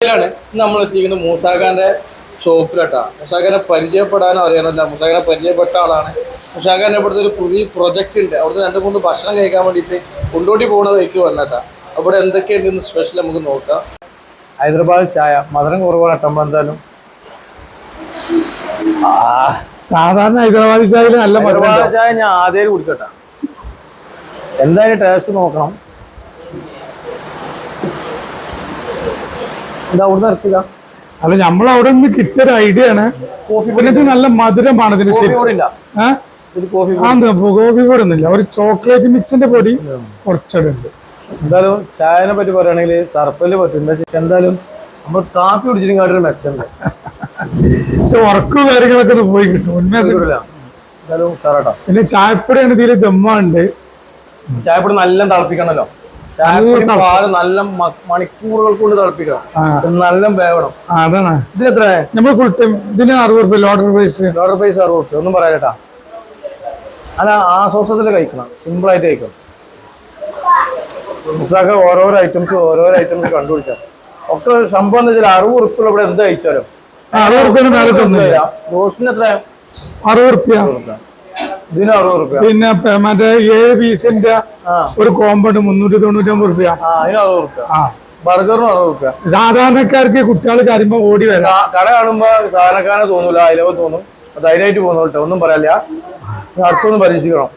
നമ്മൾ എത്തിക്കുന്നത് മൂസാഖാന്റെ ഷോപ്പിലാട്ടാ. മുസാഖാനെ പരിചയപ്പെടാനോ അറിയാനല്ല, മുസാഖാനെ പരിചയപ്പെട്ട ആളാണ്. മുസാഖാന്റെ ഇവിടുത്തെ ഒരു പുതിയ പ്രൊജക്റ്റ് ഉണ്ട്. അവിടുത്തെ 2-3 ഭക്ഷണം കഴിക്കാൻ വേണ്ടിയിട്ട് കൊണ്ടോട്ടി പോകുന്ന വഴിക്ക് വന്നിട്ടാ. അവിടെ എന്തൊക്കെയുണ്ടെന്ന് സ്പെഷ്യൽ നമുക്ക് നോക്കാം. ഹൈദരാബാദ് ചായ മധുരം കുറവാണ് കേട്ടോ. എന്തായാലും സാധാരണ ഹൈദരാബാദി ചായ നല്ല ഹൈദരാബാദ് ചായ ഞാൻ ആദ്യം കുടിക്കട്ടെ. എന്തായാലും ടേസ്റ്റ് നോക്കണം. എന്താ അവിടുന്ന് ഇറക്കില്ല. അല്ല, നമ്മളവിടെ നിന്ന് കിട്ടിയൊരു ഐഡിയ ആണ്. കോഫി നല്ല മധുരമാണ് ഇതിന്. കോഫി പൊടി ഒന്നുമില്ല, ഒരു ചോക്ലേറ്റ് മിക്സിന്റെ പൊടി കുറച്ചുണ്ട്. എന്തായാലും ചായനെ പറ്റി പറയുകയാണെങ്കിൽ സർപ്പല് പറ്റും. എന്തായാലും നമ്മൾ കാപ്പി കുടിച്ചിട്ടും മെച്ചുണ്ട്. പക്ഷെ ഉറക്കും കാര്യങ്ങളൊക്കെ പോയി കിട്ടും. എന്തായാലും ഉഷാറാട്ടോ. പിന്നെ ചായപ്പൊടിയാണ് ഇതിൽ ദമ്മുണ്ട്. ചായപ്പൊടി നല്ല തിളപ്പിക്കണല്ലോ. ചായപ്പൊടി പാല് നല്ല മണിക്കൂറുകൾ കൊണ്ട് തിളപ്പിക്കണം, നല്ല വേവണം. അതാണ്. ഇതിന് എത്ര നമ്മൾ ഫുൾ ടൈം ഇതിന് 60 രൂപ ഓർഡർ പ്രൈസ്. 60 രൂപ ഒന്നും പറയാലേട്ടാ. അല്ല, ആശ്വാസത്തിൽ കഴിക്കണം, സിമ്പിൾ ആയിട്ട് കഴിക്കണം. മുസാഖ ഓരോരോ ഐറ്റംസ് കണ്ടുപിടിച്ചാൽ ഒക്കെ സംഭവം എന്താ വെച്ചാൽ 60 രൂപ ഇവിടെ എന്ത് കഴിച്ചാലും. 60 രൂപ റോസ്റ്റിന് എത്ര? 60 രൂപ. ഇതിന് 60 രൂപ. പിന്നെ മറ്റേ 7 പീസിന്റെ ഒരു കോമ്പൗണ്ട് 399 രൂപ. അതിന് 60 രൂപ. ബർഗറിന് 60 രൂപ. സാധാരണക്കാർക്ക് കുട്ടികൾ കാര്യമ്പോ ഓടി വരാം. കട കാണുമ്പോ സാധാരണക്കാരനെ തോന്നൂല, അതിലവ തോന്നും. ധൈര്യമായിട്ട് പോകുന്നു കേട്ടോ, ഒന്നും പറയാല്ല. അടുത്തൊന്നും പരീക്ഷിക്കണം.